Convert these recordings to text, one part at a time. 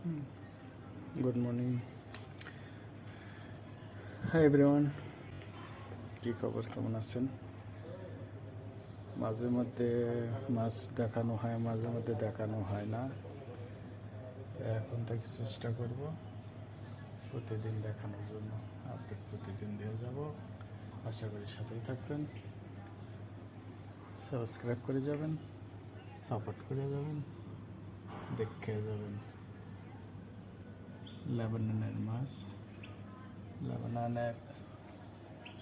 Good morning, hi everyone. কী খবর, কেমন আছেন? মাঝে মধ্যে মাছ দেখানো হয়, মাঝে মধ্যে দেখানো হয় না। তো এখন থেকে চেষ্টা করব প্রতিদিন দেখানোর জন্য। আপডেট প্রতিদিন দিয়ে যাব, আশা করি সাথেই থাকবেন, সাবস্ক্রাইব করে যাবেন, সাপোর্ট করে যাবেন, দেখে যাবেন। লেবাননের মাছ, লেবাননের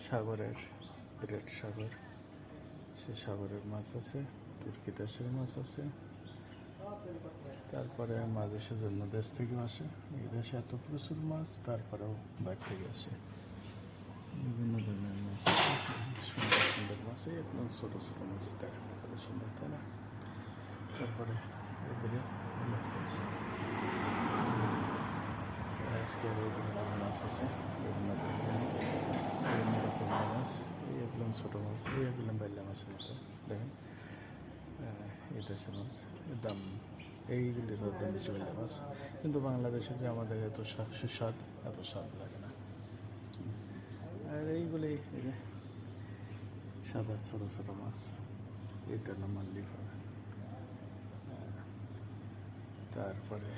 সাগরের গ্রেট সাগর, সে সাগরের মাছ আছে, তুর্কি দেশের মাছ আছে, তারপরে মাছ এসে জন্য দেশ থেকেও আসে। এই দেশে এত প্রচুর মাছ, তারপরেও বাইরে থেকে আসে। বিভিন্ন ধরনের মাছ আছে, সুন্দর সুন্দর মাছ, একদম ছোটো ছোটো মাছ দেখা যায়, কত সুন্দর, তাই না? তারপরে এগুলো আজকের এই ধরনের মাছ আছে, বিভিন্ন ধরনের মাছ, বিভিন্ন রকমের মাছ। এগুলো ছোটো মাছ, এগুলো বাইলা মাছের মতো দেখেন। এই দেশের মাছ দাম, এইগুলির দাম বেশি বাইলা মাছ, কিন্তু বাংলাদেশে যে আমাদের এত সুস্বাদ, এত স্বাদ লাগে না। আর এইগুলি এই যে সাদা ছোটো ছোটো মাছ, এইটার নাম লিভার। তারপরে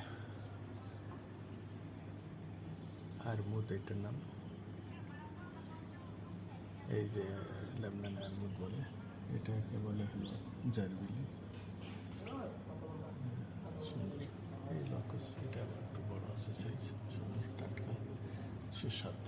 আর মুদ, এইটার নাম, এই যে লেবনানে আলমুদ বলে, এটাকে বলে হলো জারবিলি। সুন্দর এই লকস, এটা একটু বড় আছে সাইজ, সুন্দর টাটকা সুস্বাদু।